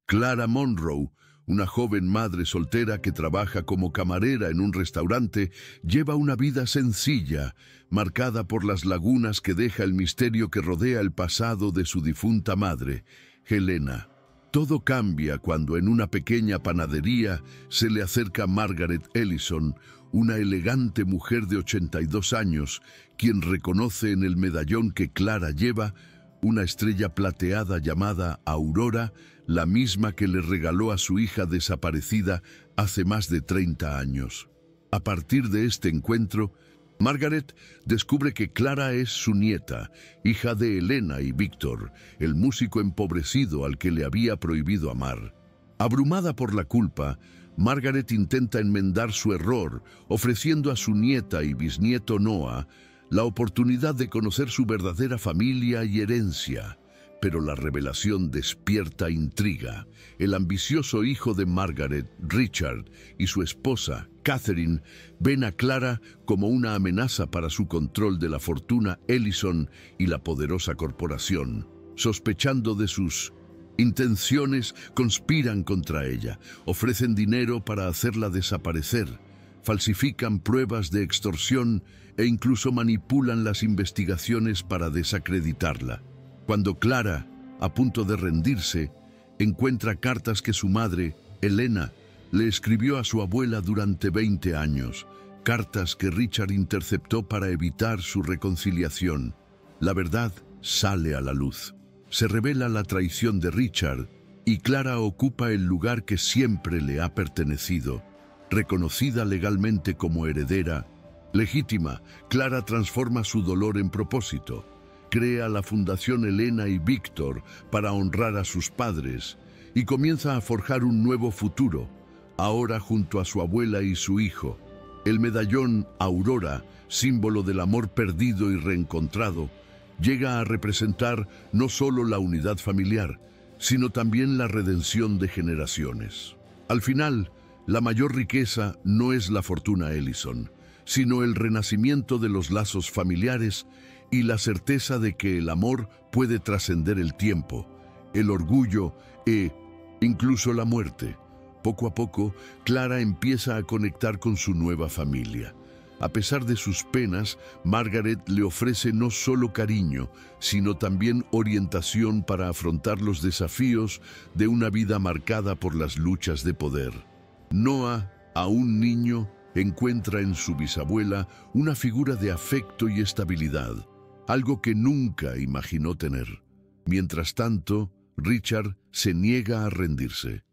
Clara Monroe, una joven madre soltera que trabaja como camarera en un restaurante, lleva una vida sencilla, marcada por las lagunas que deja el misterio que rodea el pasado de su difunta madre, Helena. Todo cambia cuando en una pequeña panadería se le acerca Margaret Ellison, una elegante mujer de 82 años, quien reconoce en el medallón que Clara lleva una estrella plateada llamada Aurora, la misma que le regaló a su hija desaparecida hace más de 30 años. A partir de este encuentro, Margaret descubre que Clara es su nieta, hija de Helena y Víctor, el músico empobrecido al que le había prohibido amar. Abrumada por la culpa, Margaret intenta enmendar su error, ofreciendo a su nieta y bisnieto Noah la oportunidad de conocer su verdadera familia y herencia. Pero la revelación despierta intriga. El ambicioso hijo de Margaret, Richard, y su esposa, Catherine, ven a Clara como una amenaza para su control de la fortuna Ellison y la poderosa corporación. Sospechando de sus intenciones, conspiran contra ella, ofrecen dinero para hacerla desaparecer, falsifican pruebas de extorsión e incluso manipulan las investigaciones para desacreditarla. Cuando Clara, a punto de rendirse, encuentra cartas que su madre, Helena, le escribió a su abuela durante 20 años, cartas que Richard interceptó para evitar su reconciliación. La verdad sale a la luz. Se revela la traición de Richard y Clara ocupa el lugar que siempre le ha pertenecido. Reconocida legalmente como heredera legítima, Clara transforma su dolor en propósito. Crea la Fundación Helena y Víctor para honrar a sus padres y comienza a forjar un nuevo futuro, ahora junto a su abuela y su hijo. El medallón Aurora, símbolo del amor perdido y reencontrado, llega a representar no solo la unidad familiar, sino también la redención de generaciones. Al final, la mayor riqueza no es la fortuna Ellison, sino el renacimiento de los lazos familiares y la certeza de que el amor puede trascender el tiempo, el orgullo e incluso la muerte. Poco a poco, Clara empieza a conectar con su nueva familia. A pesar de sus penas, Margaret le ofrece no solo cariño, sino también orientación para afrontar los desafíos de una vida marcada por las luchas de poder. Noah, aún niño, encuentra en su bisabuela una figura de afecto y estabilidad, algo que nunca imaginó tener. Mientras tanto, Richard se niega a rendirse.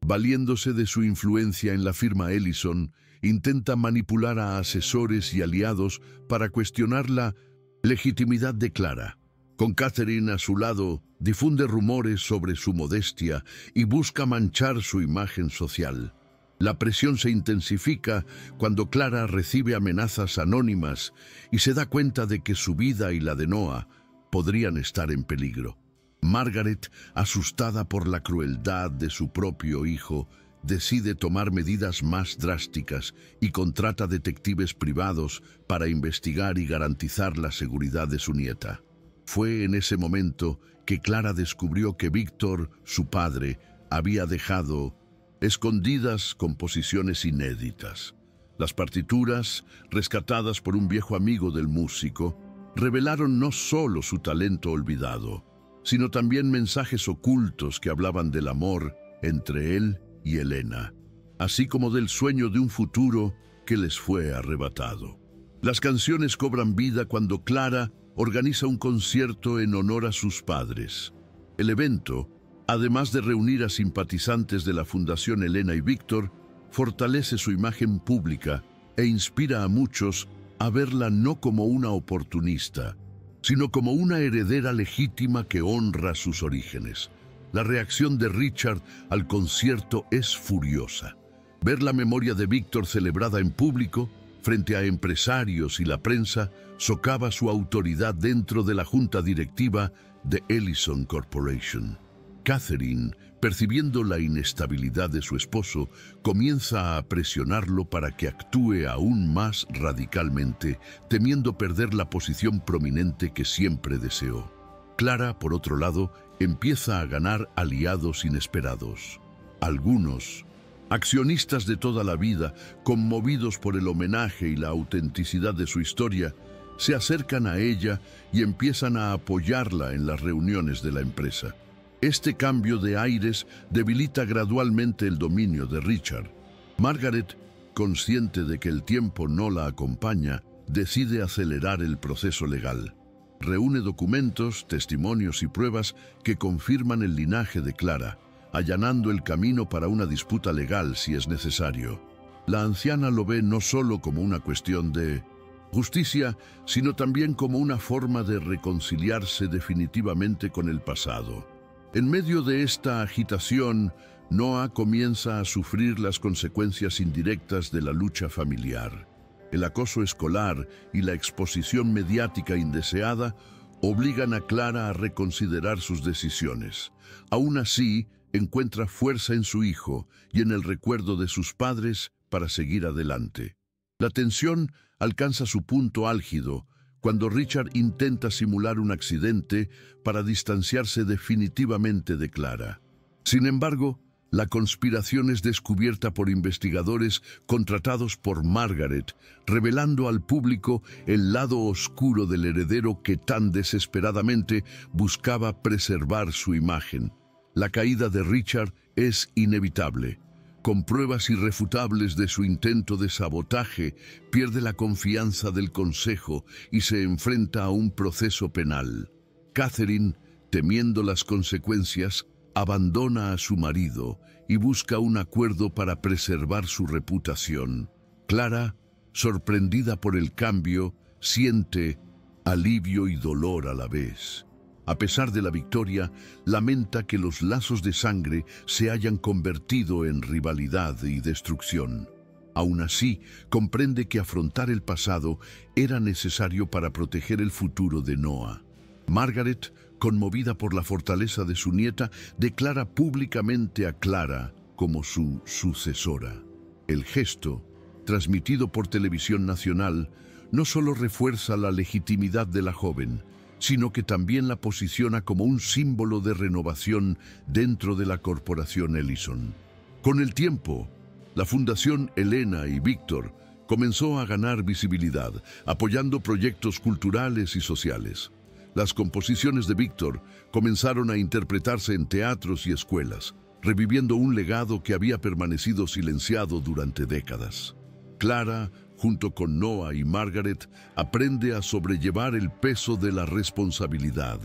Valiéndose de su influencia en la firma Ellison, intenta manipular a asesores y aliados para cuestionar la legitimidad de Clara. Con Catherine a su lado, difunde rumores sobre su modestia y busca manchar su imagen social. La presión se intensifica cuando Clara recibe amenazas anónimas y se da cuenta de que su vida y la de Noah podrían estar en peligro. Margaret, asustada por la crueldad de su propio hijo, decide tomar medidas más drásticas y contrata detectives privados para investigar y garantizar la seguridad de su nieta. Fue en ese momento que Clara descubrió que Víctor, su padre, había dejado escondidas composiciones inéditas. Las partituras, rescatadas por un viejo amigo del músico, revelaron no solo su talento olvidado, sino también mensajes ocultos que hablaban del amor entre él y Helena, así como del sueño de un futuro que les fue arrebatado. Las canciones cobran vida cuando Clara organiza un concierto en honor a sus padres. El evento, además de reunir a simpatizantes de la Fundación Helena y Víctor, fortalece su imagen pública e inspira a muchos a verla no como una oportunista, sino como una heredera legítima que honra sus orígenes. La reacción de Richard al concierto es furiosa. Ver la memoria de Víctor celebrada en público, frente a empresarios y la prensa, socava su autoridad dentro de la junta directiva de Ellison Corporation. Catherine, percibiendo la inestabilidad de su esposo, comienza a presionarlo para que actúe aún más radicalmente, temiendo perder la posición prominente que siempre deseó. Clara, por otro lado, empieza a ganar aliados inesperados. Algunos, accionistas de toda la vida, conmovidos por el homenaje y la autenticidad de su historia, se acercan a ella y empiezan a apoyarla en las reuniones de la empresa. Este cambio de aires debilita gradualmente el dominio de Richard. Margaret, consciente de que el tiempo no la acompaña, decide acelerar el proceso legal. Reúne documentos, testimonios y pruebas que confirman el linaje de Clara, allanando el camino para una disputa legal si es necesario. La anciana lo ve no solo como una cuestión de justicia, sino también como una forma de reconciliarse definitivamente con el pasado. En medio de esta agitación, Noah comienza a sufrir las consecuencias indirectas de la lucha familiar. El acoso escolar y la exposición mediática indeseada obligan a Clara a reconsiderar sus decisiones. Aún así, encuentra fuerza en su hijo y en el recuerdo de sus padres para seguir adelante. La tensión alcanza su punto álgido cuando Richard intenta simular un accidente para distanciarse definitivamente de Clara. Sin embargo, la conspiración es descubierta por investigadores contratados por Margaret, revelando al público el lado oscuro del heredero que tan desesperadamente buscaba preservar su imagen. La caída de Richard es inevitable. Con pruebas irrefutables de su intento de sabotaje, pierde la confianza del consejo y se enfrenta a un proceso penal. Catherine, temiendo las consecuencias, abandona a su marido y busca un acuerdo para preservar su reputación. Clara, sorprendida por el cambio, siente alivio y dolor a la vez. A pesar de la victoria, lamenta que los lazos de sangre se hayan convertido en rivalidad y destrucción. Aún así, comprende que afrontar el pasado era necesario para proteger el futuro de Noah. Margaret, conmovida por la fortaleza de su nieta, declara públicamente a Clara como su sucesora. El gesto, transmitido por televisión nacional, no solo refuerza la legitimidad de la joven, sino que también la posiciona como un símbolo de renovación dentro de la corporación Ellison. Con el tiempo, la Fundación Elena y Víctor comenzó a ganar visibilidad, apoyando proyectos culturales y sociales. Las composiciones de Víctor comenzaron a interpretarse en teatros y escuelas, reviviendo un legado que había permanecido silenciado durante décadas. Clara, junto con Noah y Margaret, aprende a sobrellevar el peso de la responsabilidad.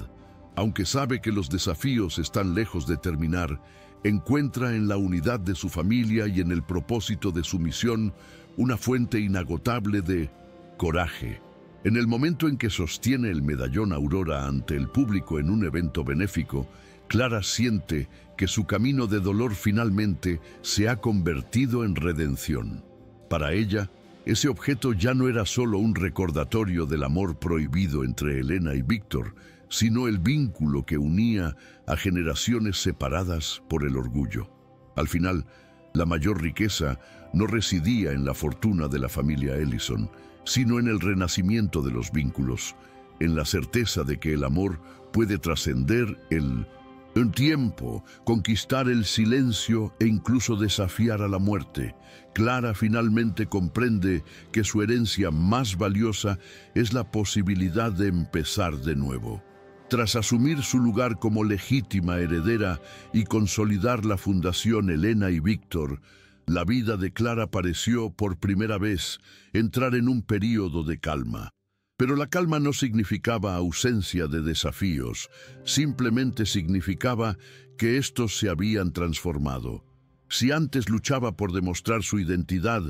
Aunque sabe que los desafíos están lejos de terminar, encuentra en la unidad de su familia y en el propósito de su misión una fuente inagotable de coraje. En el momento en que sostiene el medallón Aurora ante el público en un evento benéfico, Clara siente que su camino de dolor finalmente se ha convertido en redención. Para ella, ese objeto ya no era solo un recordatorio del amor prohibido entre Elena y Víctor, sino el vínculo que unía a generaciones separadas por el orgullo. Al final, la mayor riqueza no residía en la fortuna de la familia Ellison, sino en el renacimiento de los vínculos, en la certeza de que el amor puede trascender el tiempo, conquistar el silencio e incluso desafiar a la muerte. Clara finalmente comprende que su herencia más valiosa es la posibilidad de empezar de nuevo. Tras asumir su lugar como legítima heredera y consolidar la Fundación Elena y Víctor, la vida de Clara pareció por primera vez entrar en un período de calma. Pero la calma no significaba ausencia de desafíos, simplemente significaba que estos se habían transformado. Si antes luchaba por demostrar su identidad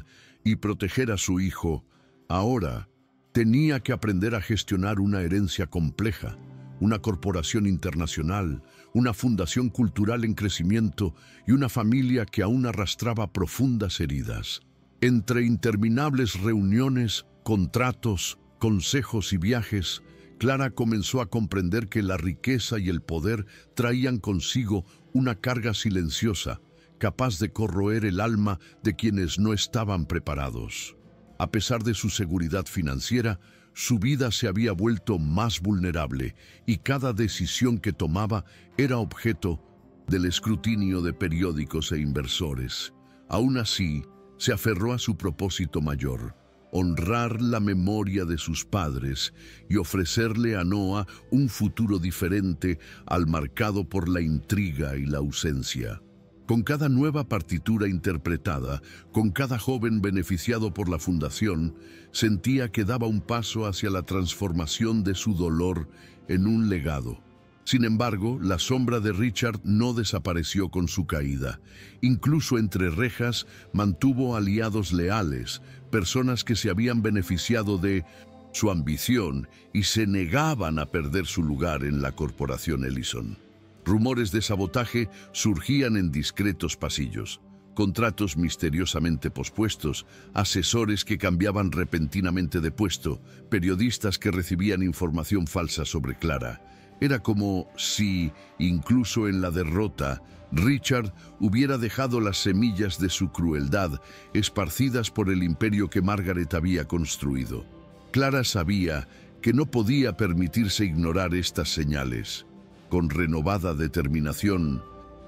y proteger a su hijo, ahora tenía que aprender a gestionar una herencia compleja, una corporación internacional, una fundación cultural en crecimiento y una familia que aún arrastraba profundas heridas. Entre interminables reuniones, contratos, consejos y viajes, Clara comenzó a comprender que la riqueza y el poder traían consigo una carga silenciosa, capaz de corroer el alma de quienes no estaban preparados. A pesar de su seguridad financiera, su vida se había vuelto más vulnerable y cada decisión que tomaba era objeto del escrutinio de periódicos e inversores. Aún así, se aferró a su propósito mayor: honrar la memoria de sus padres y ofrecerle a Noah un futuro diferente al marcado por la intriga y la ausencia. Con cada nueva partitura interpretada, con cada joven beneficiado por la fundación, sentía que daba un paso hacia la transformación de su dolor en un legado. Sin embargo, la sombra de Richard no desapareció con su caída. Incluso entre rejas mantuvo aliados leales, personas que se habían beneficiado de su ambición y se negaban a perder su lugar en la corporación Ellison. Rumores de sabotaje surgían en discretos pasillos, contratos misteriosamente pospuestos, asesores que cambiaban repentinamente de puesto, periodistas que recibían información falsa sobre Clara. Era como si, incluso en la derrota, Richard hubiera dejado las semillas de su crueldad esparcidas por el imperio que Margaret había construido. Clara sabía que no podía permitirse ignorar estas señales. Con renovada determinación,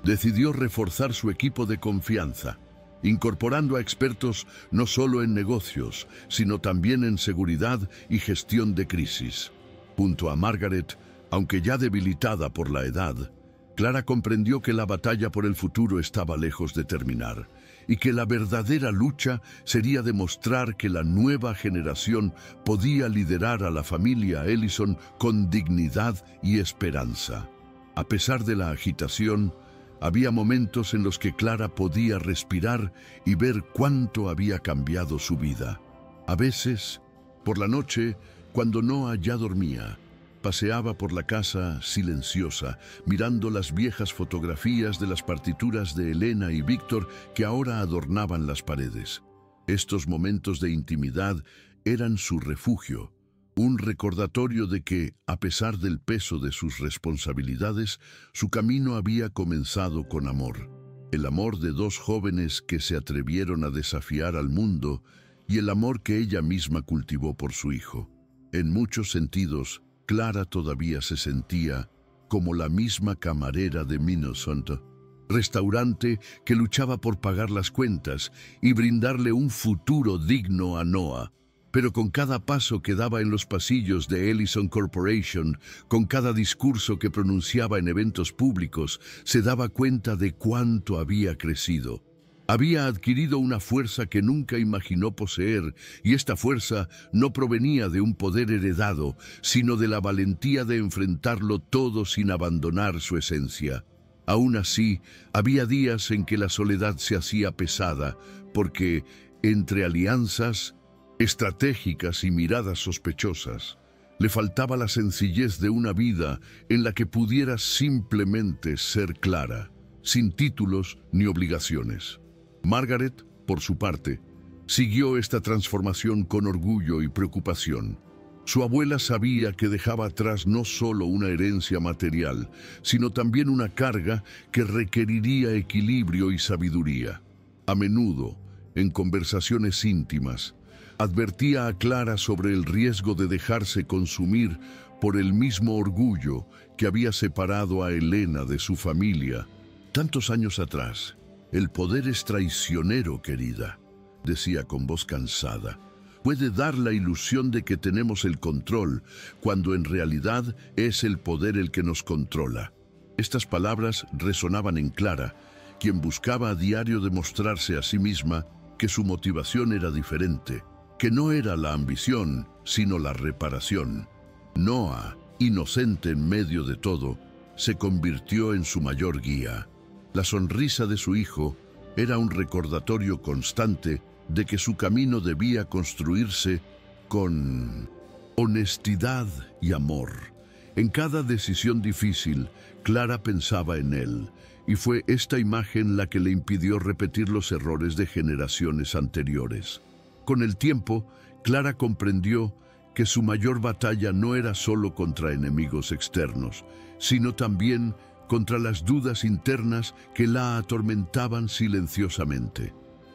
decidió reforzar su equipo de confianza, incorporando a expertos no solo en negocios, sino también en seguridad y gestión de crisis. Junto a Margaret, aunque ya debilitada por la edad, Clara comprendió que la batalla por el futuro estaba lejos de terminar y que la verdadera lucha sería demostrar que la nueva generación podía liderar a la familia Ellison con dignidad y esperanza. A pesar de la agitación, había momentos en los que Clara podía respirar y ver cuánto había cambiado su vida. A veces, por la noche, cuando Noah ya dormía, paseaba por la casa silenciosa, mirando las viejas fotografías de las partituras de Elena y Víctor que ahora adornaban las paredes. Estos momentos de intimidad eran su refugio, un recordatorio de que, a pesar del peso de sus responsabilidades, su camino había comenzado con amor. El amor de dos jóvenes que se atrevieron a desafiar al mundo y el amor que ella misma cultivó por su hijo. En muchos sentidos, Clara todavía se sentía como la misma camarera de Minnesota, restaurante que luchaba por pagar las cuentas y brindarle un futuro digno a Noah. Pero con cada paso que daba en los pasillos de Ellison Corporation, con cada discurso que pronunciaba en eventos públicos, se daba cuenta de cuánto había crecido. Había adquirido una fuerza que nunca imaginó poseer, y esta fuerza no provenía de un poder heredado, sino de la valentía de enfrentarlo todo sin abandonar su esencia. Aún así, había días en que la soledad se hacía pesada, porque, entre alianzas estratégicas y miradas sospechosas, le faltaba la sencillez de una vida en la que pudiera simplemente ser Clara, sin títulos ni obligaciones. Margaret, por su parte, siguió esta transformación con orgullo y preocupación. Su abuela sabía que dejaba atrás no solo una herencia material, sino también una carga que requeriría equilibrio y sabiduría. A menudo, en conversaciones íntimas, advertía a Clara sobre el riesgo de dejarse consumir por el mismo orgullo que había separado a Elena de su familia tantos años atrás. «El poder es traicionero, querida», decía con voz cansada. «Puede dar la ilusión de que tenemos el control, cuando en realidad es el poder el que nos controla». Estas palabras resonaban en Clara, quien buscaba a diario demostrarse a sí misma que su motivación era diferente, que no era la ambición, sino la reparación. Noah, inocente en medio de todo, se convirtió en su mayor guía. La sonrisa de su hijo era un recordatorio constante de que su camino debía construirse con honestidad y amor. En cada decisión difícil, Clara pensaba en él, y fue esta imagen la que le impidió repetir los errores de generaciones anteriores. Con el tiempo, Clara comprendió que su mayor batalla no era solo contra enemigos externos, sino también contra las dudas internas que la atormentaban silenciosamente.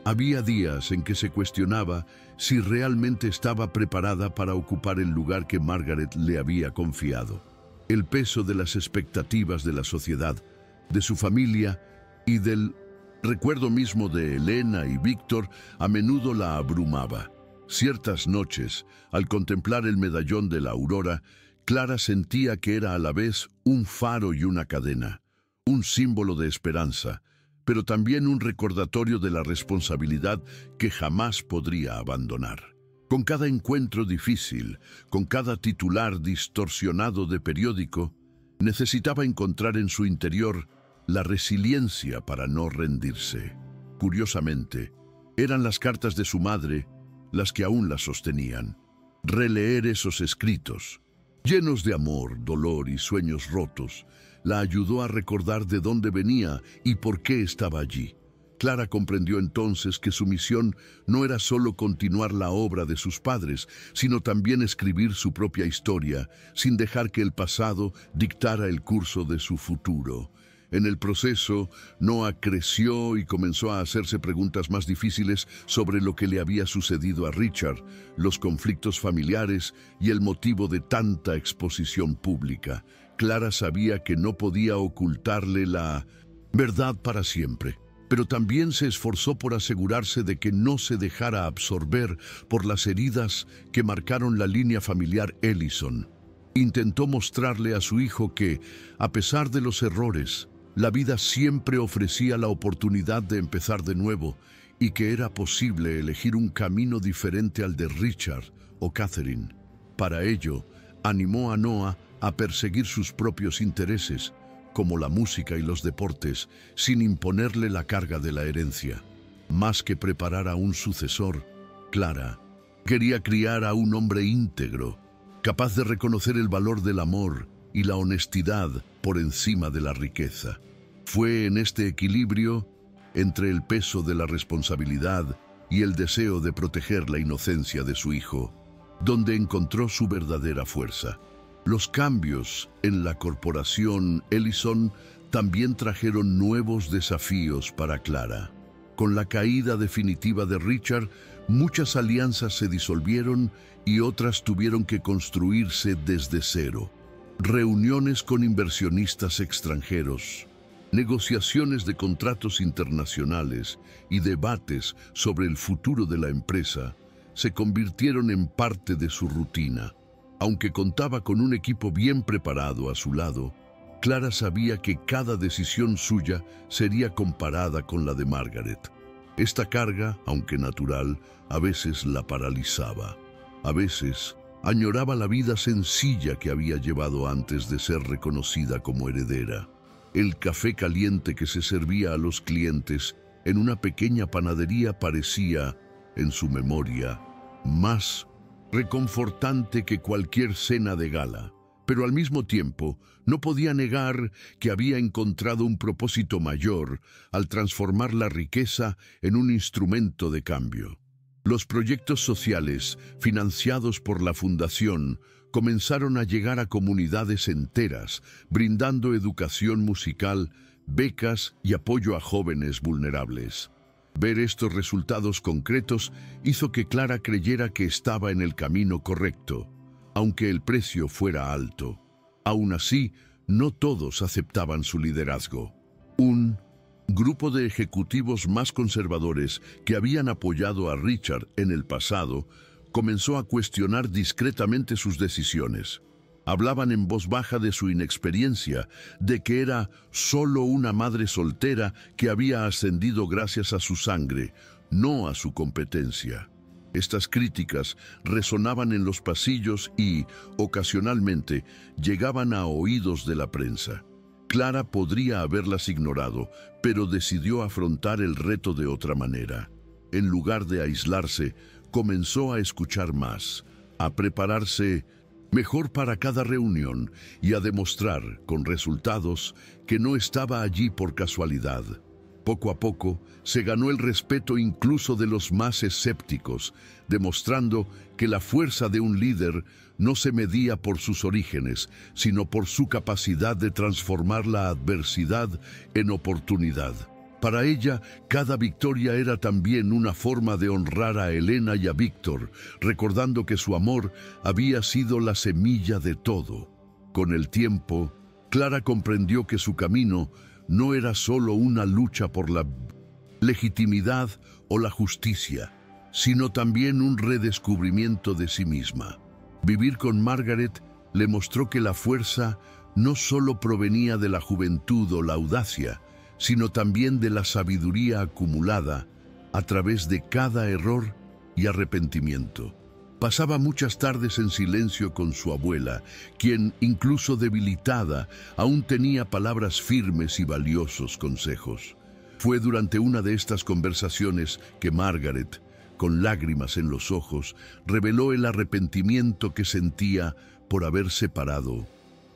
Había días en que se cuestionaba si realmente estaba preparada para ocupar el lugar que Margaret le había confiado. El peso de las expectativas de la sociedad, de su familia y del recuerdo mismo de Elena y Víctor a menudo la abrumaba. Ciertas noches, al contemplar el medallón de la aurora, Clara sentía que era a la vez un faro y una cadena, un símbolo de esperanza, pero también un recordatorio de la responsabilidad que jamás podría abandonar. Con cada encuentro difícil, con cada titular distorsionado de periódico, necesitaba encontrar en su interior la resiliencia para no rendirse. Curiosamente, eran las cartas de su madre las que aún la sostenían. Releer esos escritos, llenos de amor, dolor y sueños rotos, la ayudó a recordar de dónde venía y por qué estaba allí. Clara comprendió entonces que su misión no era solo continuar la obra de sus padres, sino también escribir su propia historia, sin dejar que el pasado dictara el curso de su futuro. En el proceso, Noah creció y comenzó a hacerse preguntas más difíciles sobre lo que le había sucedido a Richard, los conflictos familiares y el motivo de tanta exposición pública. Clara sabía que no podía ocultarle la verdad para siempre, pero también se esforzó por asegurarse de que no se dejara absorber por las heridas que marcaron la línea familiar Ellison. Intentó mostrarle a su hijo que, a pesar de los errores, la vida siempre ofrecía la oportunidad de empezar de nuevo y que era posible elegir un camino diferente al de Richard o Catherine. Para ello, animó a Noah a perseguir sus propios intereses, como la música y los deportes, sin imponerle la carga de la herencia. Más que preparar a un sucesor, Clara quería criar a un hombre íntegro, capaz de reconocer el valor del amor y la honestidad por encima de la riqueza. Fue en este equilibrio, entre el peso de la responsabilidad y el deseo de proteger la inocencia de su hijo, donde encontró su verdadera fuerza. Los cambios en la corporación Ellison también trajeron nuevos desafíos para Clara. Con la caída definitiva de Richard, muchas alianzas se disolvieron y otras tuvieron que construirse desde cero. Reuniones con inversionistas extranjeros, negociaciones de contratos internacionales y debates sobre el futuro de la empresa se convirtieron en parte de su rutina. Aunque contaba con un equipo bien preparado a su lado, Clara sabía que cada decisión suya sería comparada con la de Margaret. Esta carga, aunque natural, a veces la paralizaba. A veces añoraba la vida sencilla que había llevado antes de ser reconocida como heredera. El café caliente que se servía a los clientes en una pequeña panadería parecía, en su memoria, más reconfortante que cualquier cena de gala. Pero al mismo tiempo, no podía negar que había encontrado un propósito mayor al transformar la riqueza en un instrumento de cambio. Los proyectos sociales, financiados por la Fundación, comenzaron a llegar a comunidades enteras, brindando educación musical, becas y apoyo a jóvenes vulnerables. Ver estos resultados concretos hizo que Clara creyera que estaba en el camino correcto, aunque el precio fuera alto. Aún así, no todos aceptaban su liderazgo. Un grupo de ejecutivos más conservadores que habían apoyado a Richard en el pasado comenzó a cuestionar discretamente sus decisiones. Hablaban en voz baja de su inexperiencia, de que era solo una madre soltera que había ascendido gracias a su sangre, no a su competencia. Estas críticas resonaban en los pasillos y, ocasionalmente, llegaban a oídos de la prensa. Clara podría haberlas ignorado, pero decidió afrontar el reto de otra manera. En lugar de aislarse, comenzó a escuchar más, a prepararse mejor para cada reunión y a demostrar, con resultados, que no estaba allí por casualidad. Poco a poco, se ganó el respeto incluso de los más escépticos, demostrando que la fuerza de un líder no se medía por sus orígenes, sino por su capacidad de transformar la adversidad en oportunidad. Para ella, cada victoria era también una forma de honrar a Elena y a Víctor, recordando que su amor había sido la semilla de todo. Con el tiempo, Clara comprendió que su camino no era solo una lucha por la legitimidad o la justicia, sino también un redescubrimiento de sí misma. Vivir con Margaret le mostró que la fuerza no solo provenía de la juventud o la audacia, sino también de la sabiduría acumulada a través de cada error y arrepentimiento. Pasaba muchas tardes en silencio con su abuela, quien, incluso debilitada, aún tenía palabras firmes y valiosos consejos. Fue durante una de estas conversaciones que Margaret, con lágrimas en los ojos, reveló el arrepentimiento que sentía por haber separado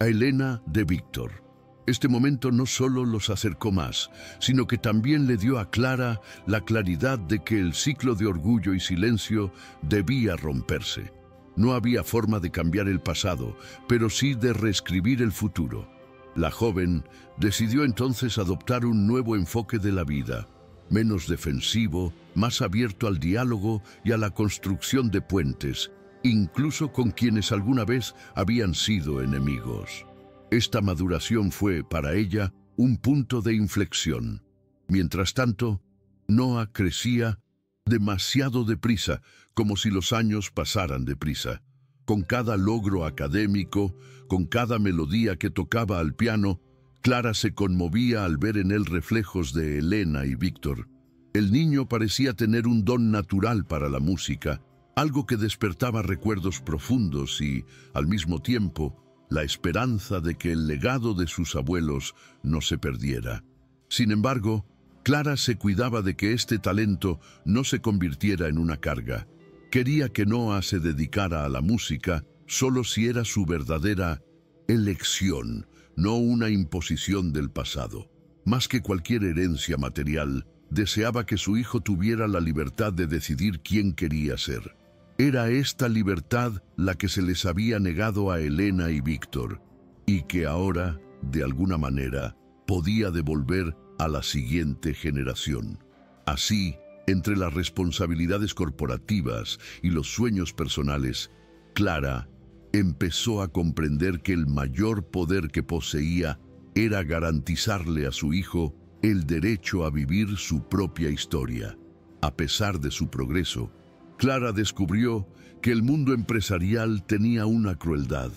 a Elena de Víctor. Este momento no solo los acercó más, sino que también le dio a Clara la claridad de que el ciclo de orgullo y silencio debía romperse. No había forma de cambiar el pasado, pero sí de reescribir el futuro. La joven decidió entonces adoptar un nuevo enfoque de la vida, menos defensivo, más abierto al diálogo y a la construcción de puentes, incluso con quienes alguna vez habían sido enemigos. Esta maduración fue, para ella, un punto de inflexión. Mientras tanto, Noah crecía demasiado deprisa, como si los años pasaran deprisa. Con cada logro académico, con cada melodía que tocaba al piano, Clara se conmovía al ver en él reflejos de Elena y Víctor. El niño parecía tener un don natural para la música, algo que despertaba recuerdos profundos y, al mismo tiempo, la esperanza de que el legado de sus abuelos no se perdiera. Sin embargo, Clara se cuidaba de que este talento no se convirtiera en una carga. Quería que Noah se dedicara a la música solo si era su verdadera elección, no una imposición del pasado. Más que cualquier herencia material, deseaba que su hijo tuviera la libertad de decidir quién quería ser. Era esta libertad la que se les había negado a Elena y Víctor, y que ahora, de alguna manera, podía devolver a la siguiente generación. Así, entre las responsabilidades corporativas y los sueños personales, Clara empezó a comprender que el mayor poder que poseía era garantizarle a su hijo el derecho a vivir su propia historia. A pesar de su progreso, Clara descubrió que el mundo empresarial tenía una crueldad.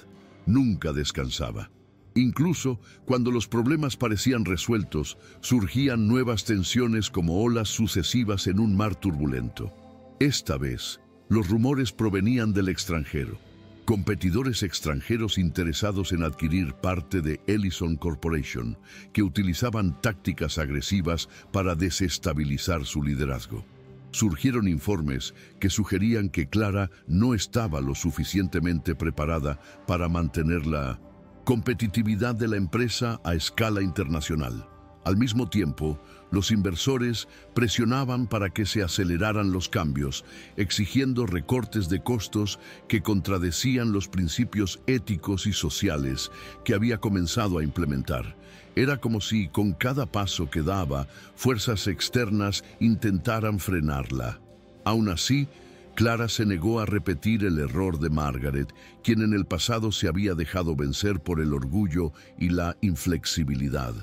Nunca descansaba. Incluso cuando los problemas parecían resueltos, surgían nuevas tensiones como olas sucesivas en un mar turbulento. Esta vez, los rumores provenían del extranjero. Competidores extranjeros interesados en adquirir parte de Ellison Corporation, que utilizaban tácticas agresivas para desestabilizar su liderazgo. Surgieron informes que sugerían que Clara no estaba lo suficientemente preparada para mantener la competitividad de la empresa a escala internacional. Al mismo tiempo, los inversores presionaban para que se aceleraran los cambios, exigiendo recortes de costos que contradecían los principios éticos y sociales que había comenzado a implementar. Era como si, con cada paso que daba, fuerzas externas intentaran frenarla. Aún así, Clara se negó a repetir el error de Margaret, quien en el pasado se había dejado vencer por el orgullo y la inflexibilidad.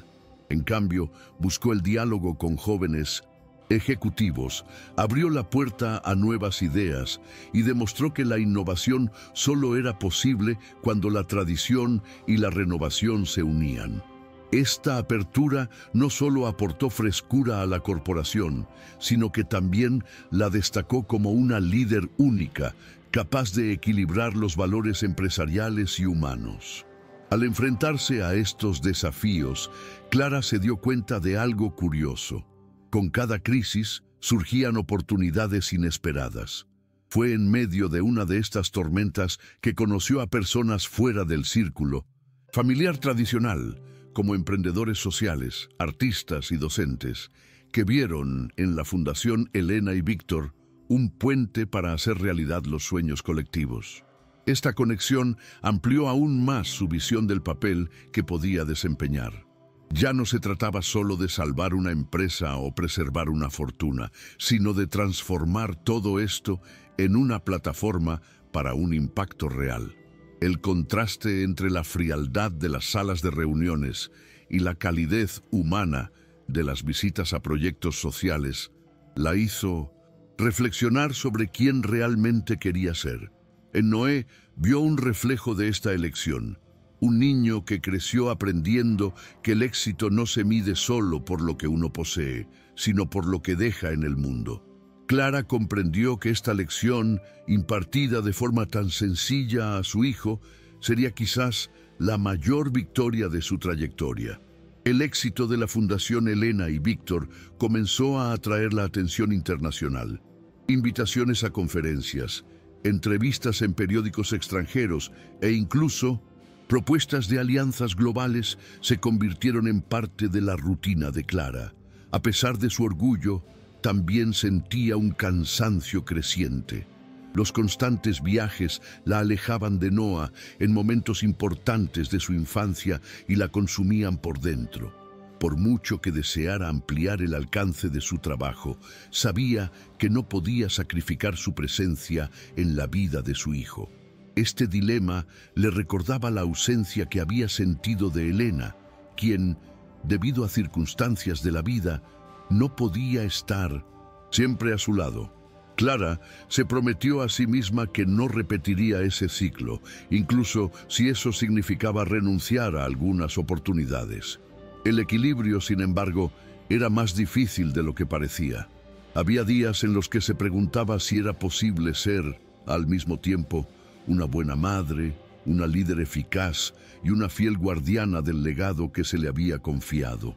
En cambio, buscó el diálogo con jóvenes ejecutivos, abrió la puerta a nuevas ideas y demostró que la innovación solo era posible cuando la tradición y la renovación se unían. Esta apertura no solo aportó frescura a la corporación, sino que también la destacó como una líder única, capaz de equilibrar los valores empresariales y humanos. Al enfrentarse a estos desafíos, Clara se dio cuenta de algo curioso. Con cada crisis surgían oportunidades inesperadas. Fue en medio de una de estas tormentas que conoció a personas fuera del círculo familiar tradicional, como emprendedores sociales, artistas y docentes, que vieron en la Fundación Elena y Víctor un puente para hacer realidad los sueños colectivos. Esta conexión amplió aún más su visión del papel que podía desempeñar. Ya no se trataba solo de salvar una empresa o preservar una fortuna, sino de transformar todo esto en una plataforma para un impacto real. El contraste entre la frialdad de las salas de reuniones y la calidez humana de las visitas a proyectos sociales la hizo reflexionar sobre quién realmente quería ser. En Noé vio un reflejo de esta elección, un niño que creció aprendiendo que el éxito no se mide solo por lo que uno posee, sino por lo que deja en el mundo. Clara comprendió que esta lección, impartida de forma tan sencilla a su hijo, sería quizás la mayor victoria de su trayectoria. El éxito de la Fundación Elena y Víctor comenzó a atraer la atención internacional. Invitaciones a conferencias, entrevistas en periódicos extranjeros e incluso propuestas de alianzas globales se convirtieron en parte de la rutina de Clara. A pesar de su orgullo, también sentía un cansancio creciente. Los constantes viajes la alejaban de Noah en momentos importantes de su infancia y la consumían por dentro. Por mucho que deseara ampliar el alcance de su trabajo, sabía que no podía sacrificar su presencia en la vida de su hijo. Este dilema le recordaba la ausencia que había sentido de Elena, quien, debido a circunstancias de la vida, no podía estar siempre a su lado. Clara se prometió a sí misma que no repetiría ese ciclo, incluso si eso significaba renunciar a algunas oportunidades. El equilibrio, sin embargo, era más difícil de lo que parecía. Había días en los que se preguntaba si era posible ser, al mismo tiempo, una buena madre, una líder eficaz y una fiel guardiana del legado que se le había confiado.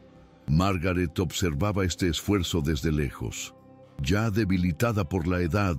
Margaret observaba este esfuerzo desde lejos. Ya debilitada por la edad,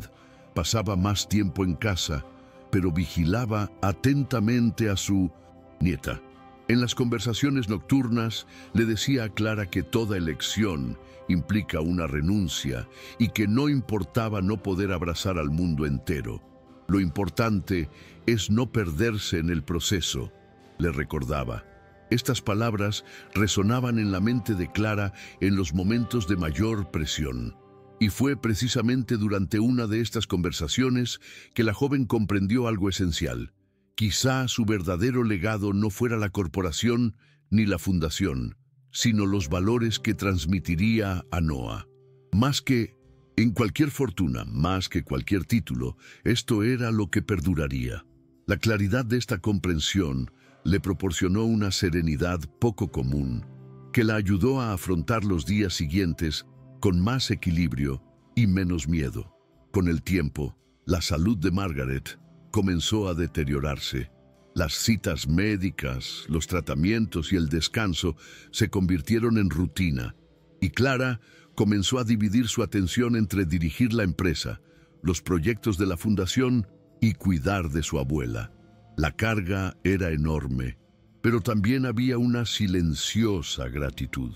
pasaba más tiempo en casa, pero vigilaba atentamente a su nieta. En las conversaciones nocturnas le decía a Clara que toda elección implica una renuncia y que no importaba no poder abrazar al mundo entero. Lo importante es no perderse en el proceso, le recordaba. Estas palabras resonaban en la mente de Clara en los momentos de mayor presión. Y fue precisamente durante una de estas conversaciones que la joven comprendió algo esencial. Quizá su verdadero legado no fuera la corporación ni la fundación, sino los valores que transmitiría a Noah. Más que en cualquier fortuna, más que cualquier título, esto era lo que perduraría. La claridad de esta comprensión le proporcionó una serenidad poco común, que la ayudó a afrontar los días siguientes con más equilibrio y menos miedo. Con el tiempo, la salud de Margaret comenzó a deteriorarse. Las citas médicas, los tratamientos y el descanso se convirtieron en rutina, y Clara comenzó a dividir su atención entre dirigir la empresa, los proyectos de la fundación y cuidar de su abuela. La carga era enorme, pero también había una silenciosa gratitud.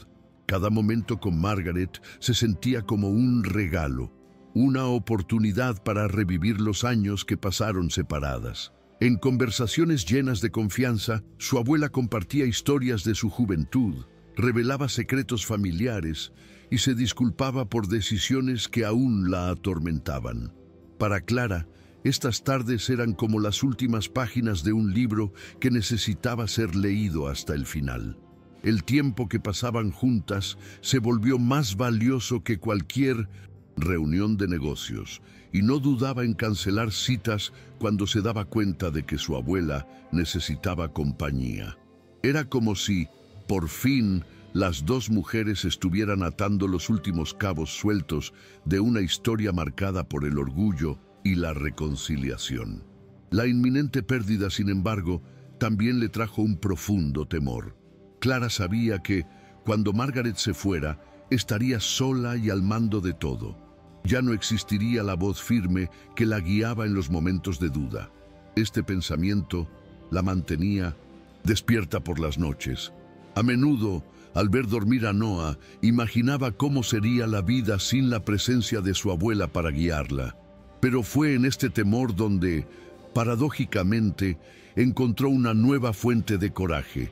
Cada momento con Margaret se sentía como un regalo, una oportunidad para revivir los años que pasaron separadas. En conversaciones llenas de confianza, su abuela compartía historias de su juventud, revelaba secretos familiares y se disculpaba por decisiones que aún la atormentaban. Para Clara, estas tardes eran como las últimas páginas de un libro que necesitaba ser leído hasta el final. El tiempo que pasaban juntas se volvió más valioso que cualquier reunión de negocios, y no dudaba en cancelar citas cuando se daba cuenta de que su abuela necesitaba compañía. Era como si, por fin, las dos mujeres estuvieran atando los últimos cabos sueltos de una historia marcada por el orgullo y la reconciliación. La inminente pérdida, sin embargo, también le trajo un profundo temor. Clara sabía que, cuando Margaret se fuera, estaría sola y al mando de todo. Ya no existiría la voz firme que la guiaba en los momentos de duda. Este pensamiento la mantenía despierta por las noches. A menudo, al ver dormir a Noah, imaginaba cómo sería la vida sin la presencia de su abuela para guiarla. Pero fue en este temor donde, paradójicamente, encontró una nueva fuente de coraje.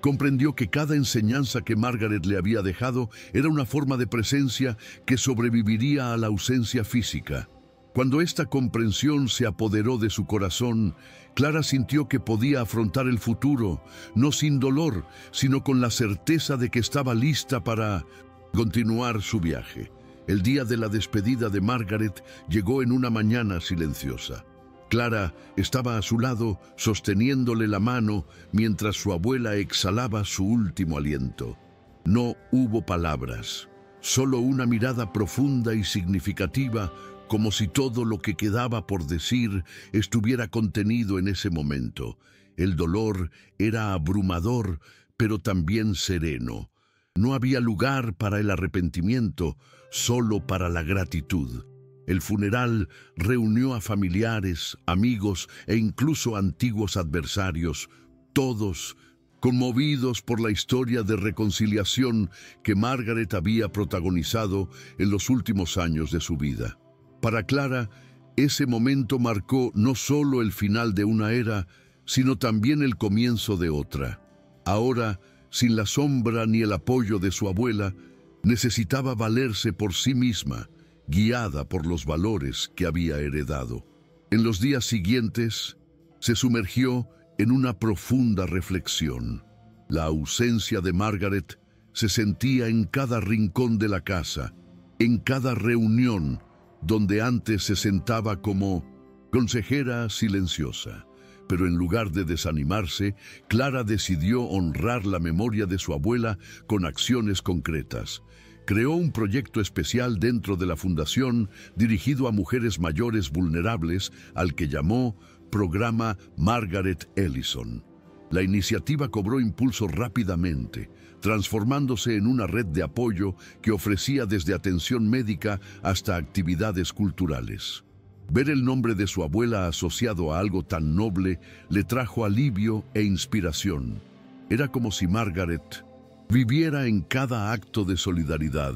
Comprendió que cada enseñanza que Margaret le había dejado era una forma de presencia que sobreviviría a la ausencia física. Cuando esta comprensión se apoderó de su corazón, Clara sintió que podía afrontar el futuro, no sin dolor, sino con la certeza de que estaba lista para continuar su viaje. El día de la despedida de Margaret llegó en una mañana silenciosa. Clara estaba a su lado, sosteniéndole la mano, mientras su abuela exhalaba su último aliento. No hubo palabras, solo una mirada profunda y significativa, como si todo lo que quedaba por decir estuviera contenido en ese momento. El dolor era abrumador, pero también sereno. No había lugar para el arrepentimiento, solo para la gratitud. El funeral reunió a familiares, amigos e incluso antiguos adversarios, todos conmovidos por la historia de reconciliación que Margaret había protagonizado en los últimos años de su vida. Para Clara, ese momento marcó no solo el final de una era, sino también el comienzo de otra. Ahora, sin la sombra ni el apoyo de su abuela, necesitaba valerse por sí misma, guiada por los valores que había heredado. En los días siguientes, se sumergió en una profunda reflexión. La ausencia de Margaret se sentía en cada rincón de la casa, en cada reunión donde antes se sentaba como consejera silenciosa. Pero en lugar de desanimarse, Clara decidió honrar la memoria de su abuela con acciones concretas. Creó un proyecto especial dentro de la fundación dirigido a mujeres mayores vulnerables, al que llamó Programa Margaret Ellison. La iniciativa cobró impulso rápidamente, transformándose en una red de apoyo que ofrecía desde atención médica hasta actividades culturales. Ver el nombre de su abuela asociado a algo tan noble le trajo alivio e inspiración. Era como si Margaret viviera en cada acto de solidaridad,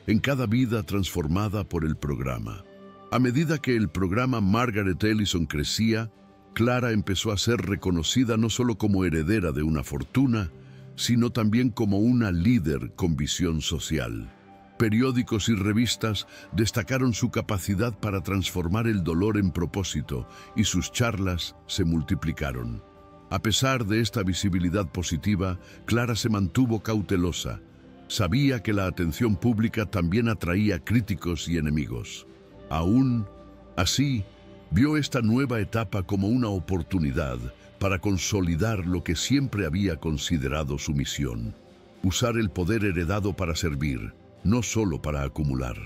en cada vida transformada por el programa. A medida que el programa Margaret Ellison crecía, Clara empezó a ser reconocida no solo como heredera de una fortuna, sino también como una líder con visión social. Periódicos y revistas destacaron su capacidad para transformar el dolor en propósito, y sus charlas se multiplicaron. A pesar de esta visibilidad positiva, Clara se mantuvo cautelosa. Sabía que la atención pública también atraía críticos y enemigos. Aún así, vio esta nueva etapa como una oportunidad para consolidar lo que siempre había considerado su misión: usar el poder heredado para servir, no solo para acumular.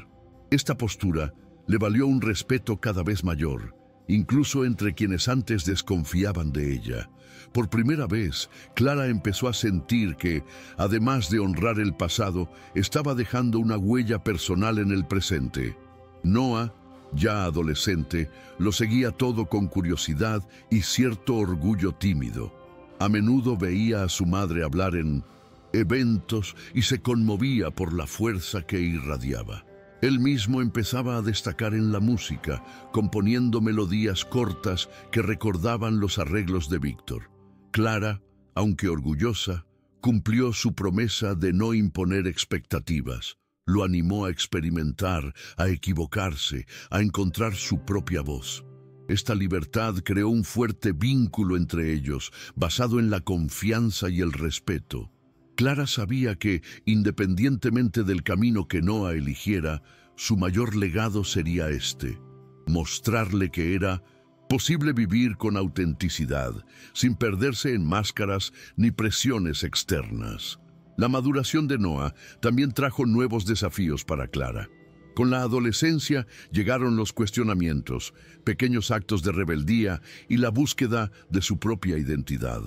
Esta postura le valió un respeto cada vez mayor, incluso entre quienes antes desconfiaban de ella. Por primera vez, Clara empezó a sentir que, además de honrar el pasado, estaba dejando una huella personal en el presente. Noah, ya adolescente, lo seguía todo con curiosidad y cierto orgullo tímido. A menudo veía a su madre hablar en eventos y se conmovía por la fuerza que irradiaba. Él mismo empezaba a destacar en la música, componiendo melodías cortas que recordaban los arreglos de Víctor. Clara, aunque orgullosa, cumplió su promesa de no imponer expectativas. Lo animó a experimentar, a equivocarse, a encontrar su propia voz. Esta libertad creó un fuerte vínculo entre ellos, basado en la confianza y el respeto. Clara sabía que, independientemente del camino que Noah eligiera, su mayor legado sería este: mostrarle que era posible vivir con autenticidad, sin perderse en máscaras ni presiones externas. La maduración de Noah también trajo nuevos desafíos para Clara. Con la adolescencia llegaron los cuestionamientos, pequeños actos de rebeldía y la búsqueda de su propia identidad.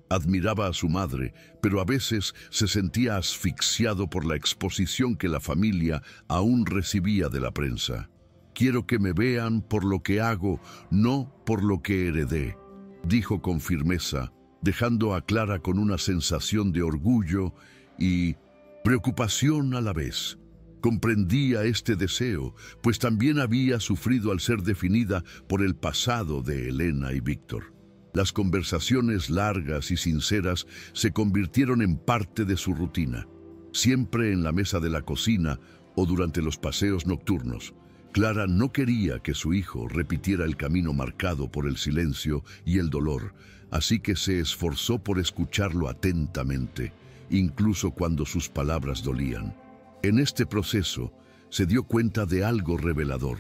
Admiraba a su madre, pero a veces se sentía asfixiado por la exposición que la familia aún recibía de la prensa. «Quiero que me vean por lo que hago, no por lo que heredé», dijo con firmeza, dejando a Clara con una sensación de orgullo y preocupación a la vez. Comprendía este deseo, pues también había sufrido al ser definida por el pasado de Elena y Víctor. Las conversaciones largas y sinceras se convirtieron en parte de su rutina. Siempre en la mesa de la cocina o durante los paseos nocturnos, Clara no quería que su hijo repitiera el camino marcado por el silencio y el dolor, así que se esforzó por escucharlo atentamente, incluso cuando sus palabras dolían. En este proceso, se dio cuenta de algo revelador.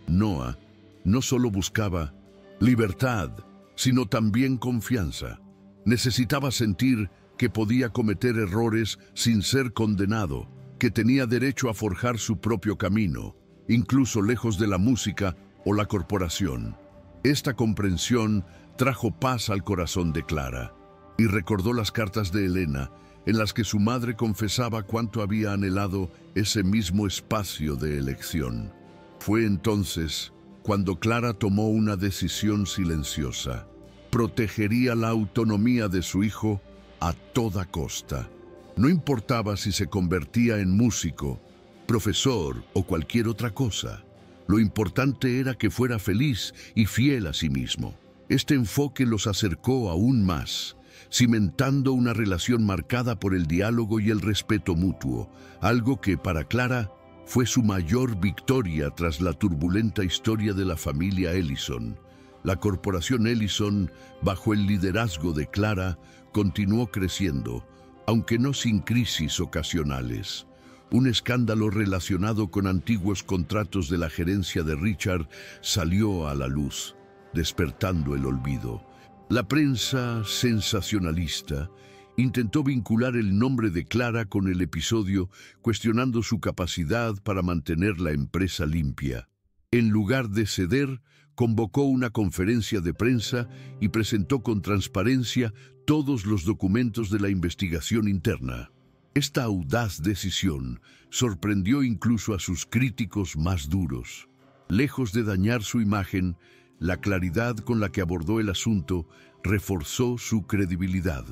Noah no solo buscaba libertad, sino también confianza. Necesitaba sentir que podía cometer errores sin ser condenado, que tenía derecho a forjar su propio camino, incluso lejos de la música o la corporación. Esta comprensión trajo paz al corazón de Clara y recordó las cartas de Elena en las que su madre confesaba cuánto había anhelado ese mismo espacio de elección. Fue entonces cuando Clara tomó una decisión silenciosa. Protegería la autonomía de su hijo a toda costa. No importaba si se convertía en músico, profesor o cualquier otra cosa. Lo importante era que fuera feliz y fiel a sí mismo. Este enfoque los acercó aún más, cimentando una relación marcada por el diálogo y el respeto mutuo, algo que para Clara fue su mayor victoria tras la turbulenta historia de la familia Ellison. La corporación Ellison, bajo el liderazgo de Clara, continuó creciendo, aunque no sin crisis ocasionales. Un escándalo relacionado con antiguos contratos de la gerencia de Richard salió a la luz, despertando el olvido. La prensa sensacionalista intentó vincular el nombre de Clara con el episodio, cuestionando su capacidad para mantener la empresa limpia. En lugar de ceder, convocó una conferencia de prensa y presentó con transparencia todos los documentos de la investigación interna. Esta audaz decisión sorprendió incluso a sus críticos más duros. Lejos de dañar su imagen, la claridad con la que abordó el asunto reforzó su credibilidad.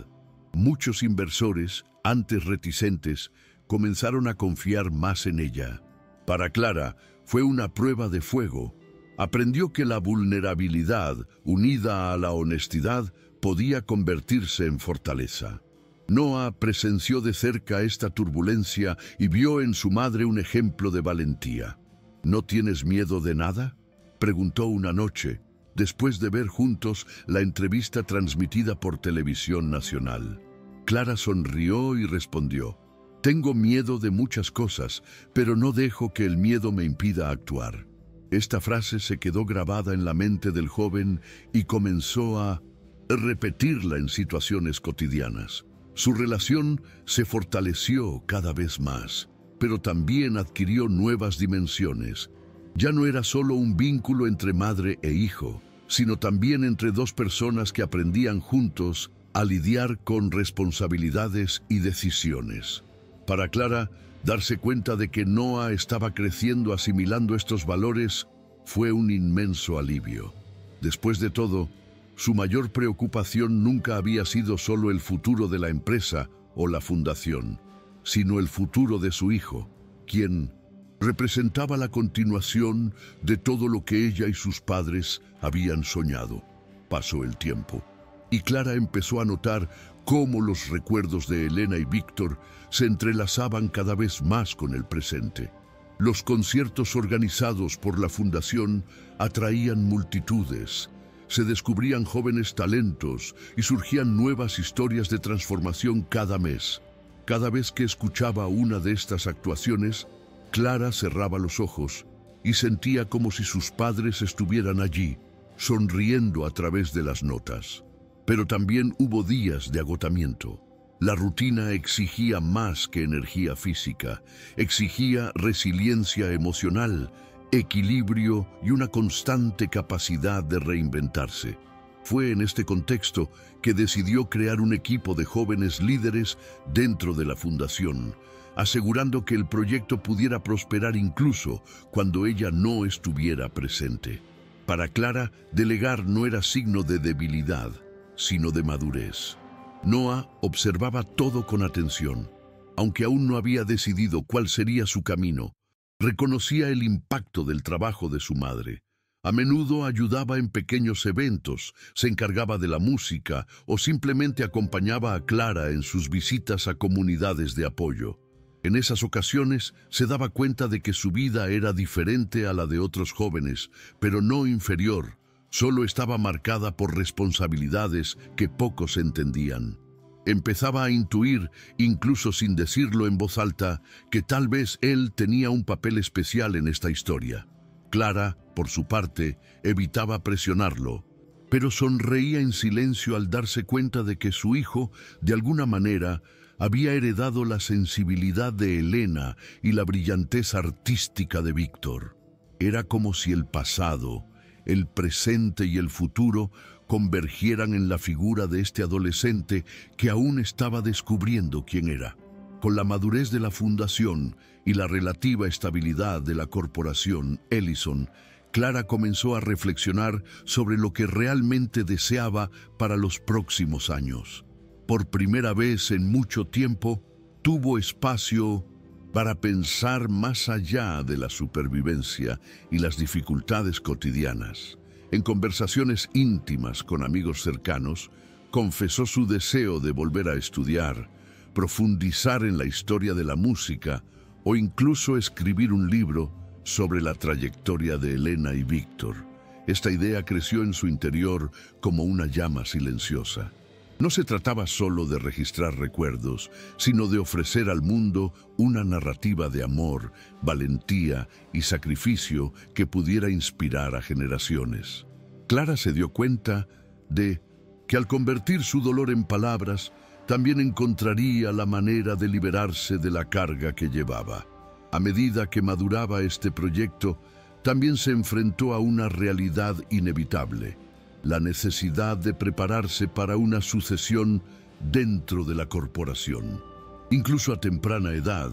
Muchos inversores, antes reticentes, comenzaron a confiar más en ella. Para Clara, fue una prueba de fuego. Aprendió que la vulnerabilidad, unida a la honestidad, podía convertirse en fortaleza. Noah presenció de cerca esta turbulencia y vio en su madre un ejemplo de valentía. ¿No tienes miedo de nada?, preguntó una noche, después de ver juntos la entrevista transmitida por Televisión Nacional. Clara sonrió y respondió: «Tengo miedo de muchas cosas, pero no dejo que el miedo me impida actuar». Esta frase se quedó grabada en la mente del joven y comenzó a repetirla en situaciones cotidianas. Su relación se fortaleció cada vez más, pero también adquirió nuevas dimensiones. Ya no era solo un vínculo entre madre e hijo, sino también entre dos personas que aprendían juntos a lidiar con responsabilidades y decisiones. Para Clara, darse cuenta de que Noah estaba creciendo asimilando estos valores fue un inmenso alivio. Después de todo, su mayor preocupación nunca había sido solo el futuro de la empresa o la fundación, sino el futuro de su hijo, quien representaba la continuación de todo lo que ella y sus padres habían soñado. Pasó el tiempo, y Clara empezó a notar cómo los recuerdos de Elena y Víctor se entrelazaban cada vez más con el presente. Los conciertos organizados por la fundación atraían multitudes, se descubrían jóvenes talentos y surgían nuevas historias de transformación cada mes. Cada vez que escuchaba una de estas actuaciones, Clara cerraba los ojos y sentía como si sus padres estuvieran allí, sonriendo a través de las notas. Pero también hubo días de agotamiento. La rutina exigía más que energía física, exigía resiliencia emocional, equilibrio y una constante capacidad de reinventarse. Fue en este contexto que decidió crear un equipo de jóvenes líderes dentro de la fundación, asegurando que el proyecto pudiera prosperar incluso cuando ella no estuviera presente. Para Clara, delegar no era signo de debilidad, sino de madurez. Noah observaba todo con atención. Aunque aún no había decidido cuál sería su camino, reconocía el impacto del trabajo de su madre. A menudo ayudaba en pequeños eventos, se encargaba de la música o simplemente acompañaba a Clara en sus visitas a comunidades de apoyo. En esas ocasiones se daba cuenta de que su vida era diferente a la de otros jóvenes, pero no inferior, solo estaba marcada por responsabilidades que pocos entendían. Empezaba a intuir, incluso sin decirlo en voz alta, que tal vez él tenía un papel especial en esta historia. Clara, por su parte, evitaba presionarlo, pero sonreía en silencio al darse cuenta de que su hijo, de alguna manera, había heredado la sensibilidad de Elena y la brillantez artística de Víctor. Era como si el pasado, el presente y el futuro convergieran en la figura de este adolescente que aún estaba descubriendo quién era. Con la madurez de la fundación y la relativa estabilidad de la corporación Ellison, Clara comenzó a reflexionar sobre lo que realmente deseaba para los próximos años. Por primera vez en mucho tiempo, tuvo espacio para pensar más allá de la supervivencia y las dificultades cotidianas. En conversaciones íntimas con amigos cercanos, confesó su deseo de volver a estudiar, profundizar en la historia de la música o incluso escribir un libro sobre la trayectoria de Elena y Víctor. Esta idea creció en su interior como una llama silenciosa. No se trataba solo de registrar recuerdos, sino de ofrecer al mundo una narrativa de amor, valentía y sacrificio que pudiera inspirar a generaciones. Clara se dio cuenta de que al convertir su dolor en palabras, también encontraría la manera de liberarse de la carga que llevaba. A medida que maduraba este proyecto, también se enfrentó a una realidad inevitable: la necesidad de prepararse para una sucesión dentro de la corporación. Incluso a temprana edad,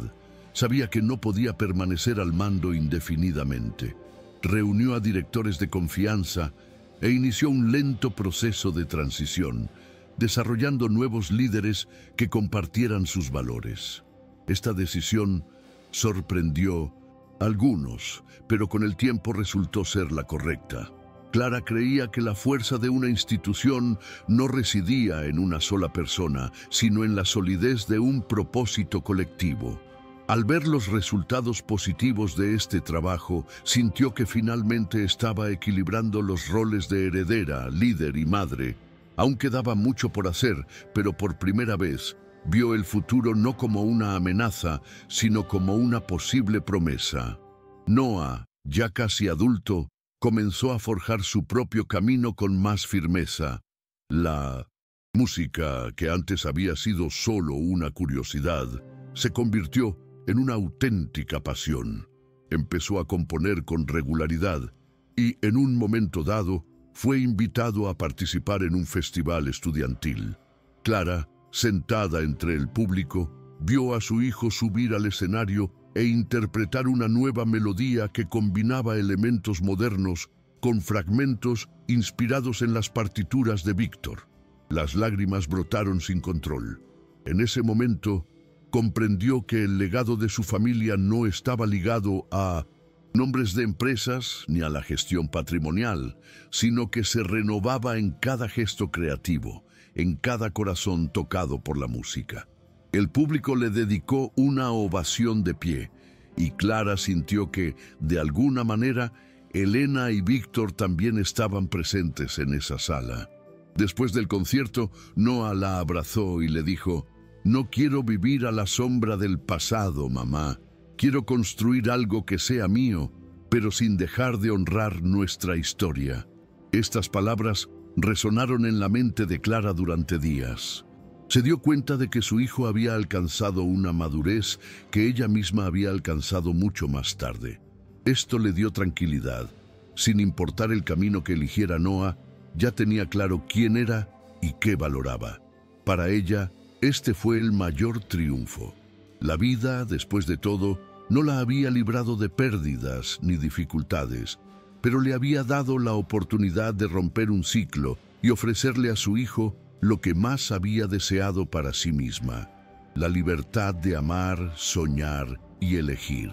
sabía que no podía permanecer al mando indefinidamente. Reunió a directores de confianza e inició un lento proceso de transición, desarrollando nuevos líderes que compartieran sus valores. Esta decisión sorprendió a algunos, pero con el tiempo resultó ser la correcta. Clara creía que la fuerza de una institución no residía en una sola persona, sino en la solidez de un propósito colectivo. Al ver los resultados positivos de este trabajo, sintió que finalmente estaba equilibrando los roles de heredera, líder y madre. Aún quedaba mucho por hacer, pero por primera vez vio el futuro no como una amenaza, sino como una posible promesa. Noah, ya casi adulto, comenzó a forjar su propio camino con más firmeza. La música, que antes había sido solo una curiosidad, se convirtió en una auténtica pasión. Empezó a componer con regularidad y, en un momento dado, fue invitado a participar en un festival estudiantil. Clara, sentada entre el público, vio a su hijo subir al escenario e interpretar una nueva melodía que combinaba elementos modernos con fragmentos inspirados en las partituras de Víctor. Las lágrimas brotaron sin control. En ese momento, comprendió que el legado de su familia no estaba ligado a nombres de empresas ni a la gestión patrimonial, sino que se renovaba en cada gesto creativo, en cada corazón tocado por la música. El público le dedicó una ovación de pie, y Clara sintió que, de alguna manera, Elena y Víctor también estaban presentes en esa sala. Después del concierto, Noah la abrazó y le dijo: «No quiero vivir a la sombra del pasado, mamá. Quiero construir algo que sea mío, pero sin dejar de honrar nuestra historia». Estas palabras resonaron en la mente de Clara durante días. Se dio cuenta de que su hijo había alcanzado una madurez que ella misma había alcanzado mucho más tarde. Esto le dio tranquilidad. Sin importar el camino que eligiera Noah, ya tenía claro quién era y qué valoraba. Para ella, este fue el mayor triunfo. La vida, después de todo, no la había librado de pérdidas ni dificultades, pero le había dado la oportunidad de romper un ciclo y ofrecerle a su hijo lo que más había deseado para sí misma: la libertad de amar, soñar y elegir.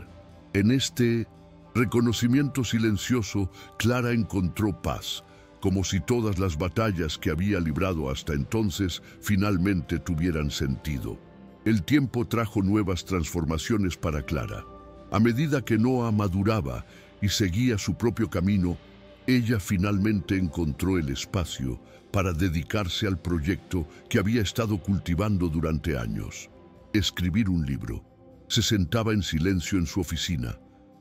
En este Reconocimiento silencioso, Clara encontró paz, como si todas las batallas que había librado hasta entonces finalmente tuvieran sentido. El tiempo trajo nuevas transformaciones para Clara. A medida que Noah maduraba y seguía su propio camino, ella finalmente encontró el espacio para dedicarse al proyecto que había estado cultivando durante años: escribir un libro. Se sentaba en silencio en su oficina,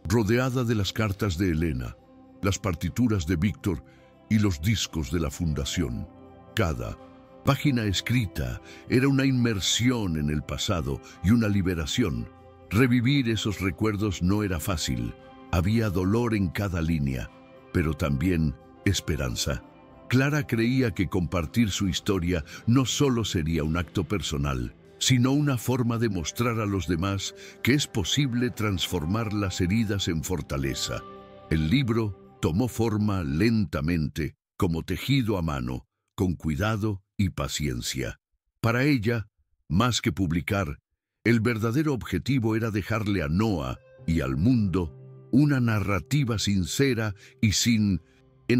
rodeada de las cartas de Elena, las partituras de Víctor y los discos de la fundación. Cada página escrita era una inmersión en el pasado y una liberación. Revivir esos recuerdos no era fácil. Había dolor en cada línea, pero también esperanza. Clara creía que compartir su historia no solo sería un acto personal, sino una forma de mostrar a los demás que es posible transformar las heridas en fortaleza. El libro tomó forma lentamente, como tejido a mano, con cuidado y paciencia. Para ella, más que publicar, el verdadero objetivo era dejarle a Noah y al mundo una narrativa sincera y sin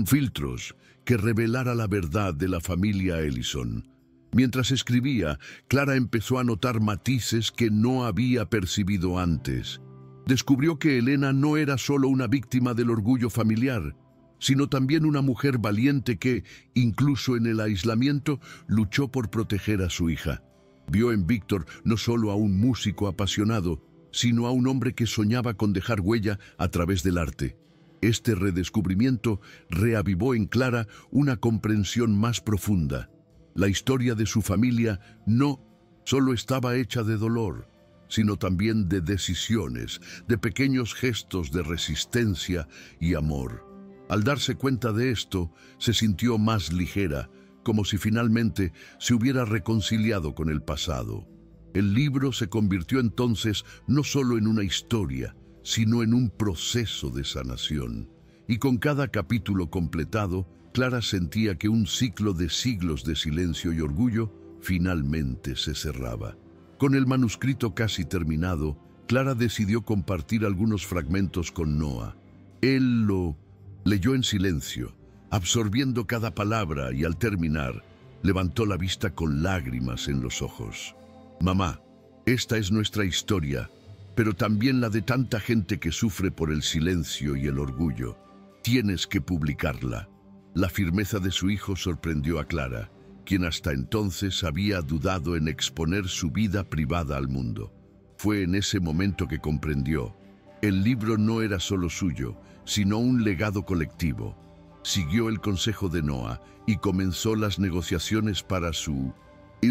filtros que revelara la verdad de la familia Ellison. Mientras escribía, Clara empezó a notar matices que no había percibido antes. Descubrió que Elena no era solo una víctima del orgullo familiar, sino también una mujer valiente que, incluso en el aislamiento, luchó por proteger a su hija. Vio en Víctor no solo a un músico apasionado, sino a un hombre que soñaba con dejar huella a través del arte. Este redescubrimiento reavivó en Clara una comprensión más profunda. La historia de su familia no solo estaba hecha de dolor, sino también de decisiones, de pequeños gestos de resistencia y amor. Al darse cuenta de esto, se sintió más ligera, como si finalmente se hubiera reconciliado con el pasado. El libro se convirtió entonces no solo en una historia, sino en un proceso de sanación. Y con cada capítulo completado, Clara sentía que un ciclo de siglos de silencio y orgullo finalmente se cerraba. Con el manuscrito casi terminado, Clara decidió compartir algunos fragmentos con Noah. Él lo leyó en silencio, absorbiendo cada palabra, y al terminar, levantó la vista con lágrimas en los ojos. «Mamá, esta es nuestra historia, pero también la de tanta gente que sufre por el silencio y el orgullo. Tienes que publicarla». La firmeza de su hijo sorprendió a Clara, quien hasta entonces había dudado en exponer su vida privada al mundo. Fue en ese momento que comprendió: el libro no era solo suyo, sino un legado colectivo. Siguió el consejo de Noah y comenzó las negociaciones para su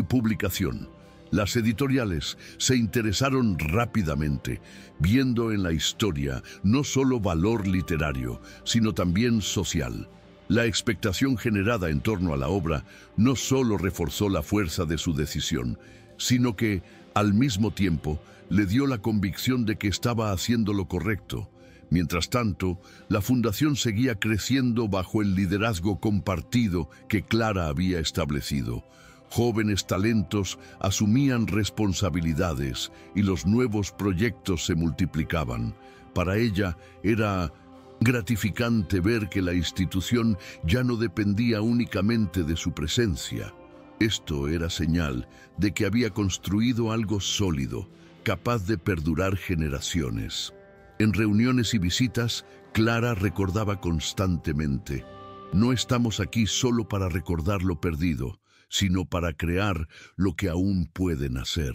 publicación. Las editoriales se interesaron rápidamente, viendo en la historia no solo valor literario, sino también social. La expectación generada en torno a la obra no solo reforzó la fuerza de su decisión, sino que, al mismo tiempo, le dio la convicción de que estaba haciendo lo correcto. Mientras tanto, la fundación seguía creciendo bajo el liderazgo compartido que Clara había establecido. Jóvenes talentos asumían responsabilidades y los nuevos proyectos se multiplicaban. Para ella era gratificante ver que la institución ya no dependía únicamente de su presencia. Esto era señal de que había construido algo sólido, capaz de perdurar generaciones. En reuniones y visitas, Clara recordaba constantemente: no estamos aquí solo para recordar lo perdido, sino para crear lo que aún puede nacer.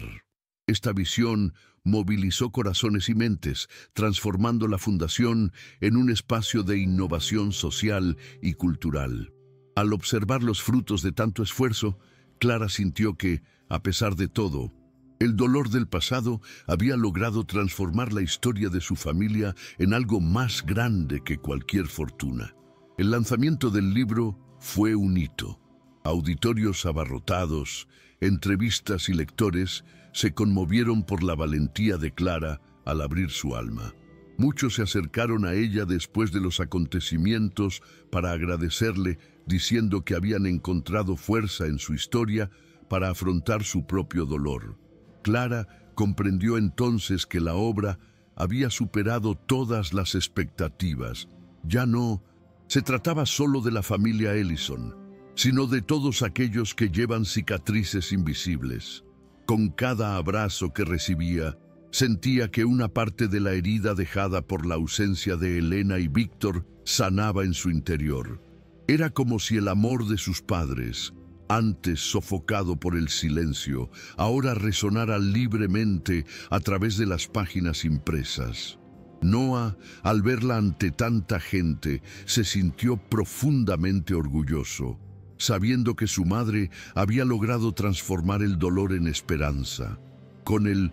Esta visión movilizó corazones y mentes, transformando la fundación en un espacio de innovación social y cultural. Al observar los frutos de tanto esfuerzo, Clara sintió que, a pesar de todo, el dolor del pasado había logrado transformar la historia de su familia en algo más grande que cualquier fortuna. El lanzamiento del libro fue un hito. Auditorios abarrotados, entrevistas y lectores se conmovieron por la valentía de Clara al abrir su alma. Muchos se acercaron a ella después de los acontecimientos para agradecerle, diciendo que habían encontrado fuerza en su historia para afrontar su propio dolor. Clara comprendió entonces que la obra había superado todas las expectativas. Ya no se trataba solo de la familia Ellison, sino de todos aquellos que llevan cicatrices invisibles. Con cada abrazo que recibía, sentía que una parte de la herida dejada por la ausencia de Elena y Víctor sanaba en su interior. Era como si el amor de sus padres, antes sofocado por el silencio, ahora resonara libremente a través de las páginas impresas. Noah, al verla ante tanta gente, se sintió profundamente orgulloso, sabiendo que su madre había logrado transformar el dolor en esperanza. Con el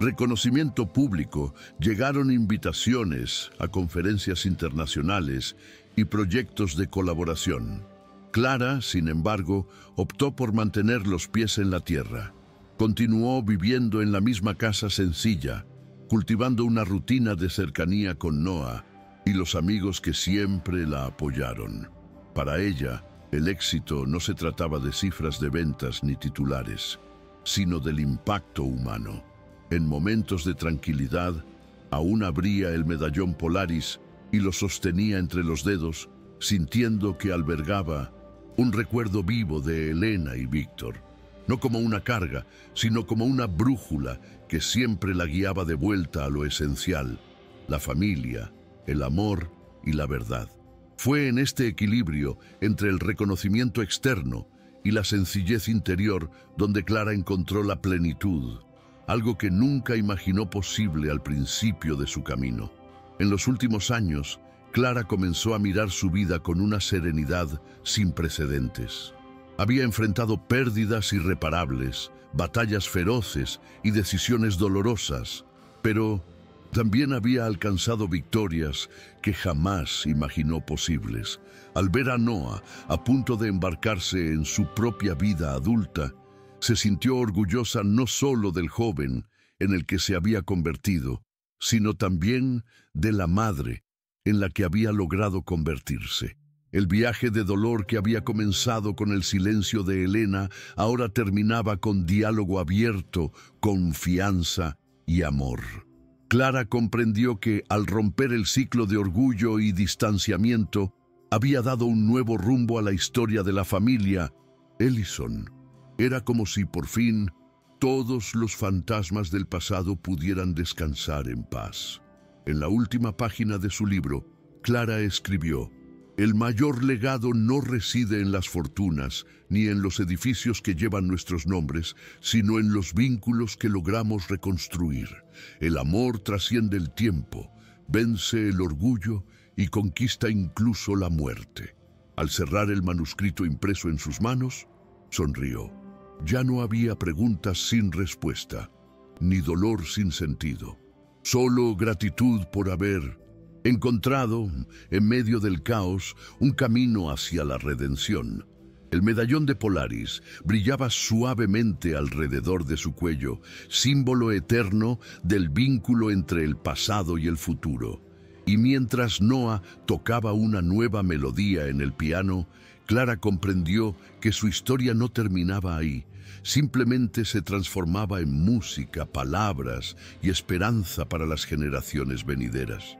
reconocimiento público llegaron invitaciones a conferencias internacionales y proyectos de colaboración. Clara, sin embargo, optó por mantener los pies en la tierra. Continuó viviendo en la misma casa sencilla, cultivando una rutina de cercanía con Noah y los amigos que siempre la apoyaron. Para ella, el éxito no se trataba de cifras de ventas ni titulares, sino del impacto humano. En momentos de tranquilidad, aún abría el medallón Polaris y lo sostenía entre los dedos, sintiendo que albergaba un recuerdo vivo de Elena y Víctor, no como una carga, sino como una brújula que siempre la guiaba de vuelta a lo esencial, la familia, el amor y la verdad. Fue en este equilibrio entre el reconocimiento externo y la sencillez interior donde Clara encontró la plenitud, algo que nunca imaginó posible al principio de su camino. En los últimos años, Clara comenzó a mirar su vida con una serenidad sin precedentes. Había enfrentado pérdidas irreparables, batallas feroces y decisiones dolorosas, pero también había alcanzado victorias que jamás imaginó posibles. Al ver a Noah a punto de embarcarse en su propia vida adulta, se sintió orgullosa no solo del joven en el que se había convertido, sino también de la madre en la que había logrado convertirse. El viaje de dolor que había comenzado con el silencio de Elena ahora terminaba con diálogo abierto, confianza y amor. Clara comprendió que, al romper el ciclo de orgullo y distanciamiento, había dado un nuevo rumbo a la historia de la familia Ellison. Era como si, por fin, todos los fantasmas del pasado pudieran descansar en paz. En la última página de su libro, Clara escribió: «El mayor legado no reside en las fortunas ni en los edificios que llevan nuestros nombres, sino en los vínculos que logramos reconstruir. El amor trasciende el tiempo, vence el orgullo y conquista incluso la muerte». Al cerrar el manuscrito impreso en sus manos, sonrió. Ya no había preguntas sin respuesta, ni dolor sin sentido. Solo gratitud por haber encontrado, en medio del caos, un camino hacia la redención. El medallón de Polaris brillaba suavemente alrededor de su cuello, símbolo eterno del vínculo entre el pasado y el futuro. Y mientras Noah tocaba una nueva melodía en el piano, Clara comprendió que su historia no terminaba ahí, simplemente se transformaba en música, palabras y esperanza para las generaciones venideras.